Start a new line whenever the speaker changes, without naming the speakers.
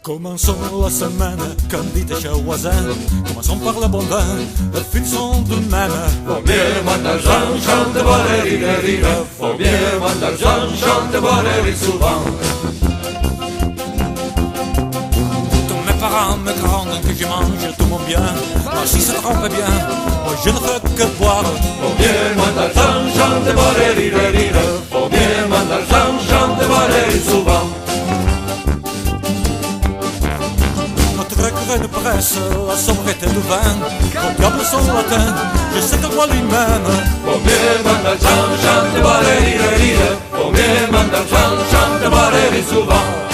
Commençons la semaine, comme dit chez voisin. Commençons par le bon vin, le fil sont de même.
Combien d'argent chante Valérie, combien d'argent chante Valérie souvent.
Tous mes parents me grondent que je mange tout mon bien. Moi si ça trompe bien, moi je ne fais que boire.
Combien d'argent chante Valérie, combien d'argent chante Valérie souvent.
Notre presse, la sobriété du vin, au diable son latin, je sais que moi lui-même.
Combien d'argent chante Valérie, combien d'argent chante Valérie souvent.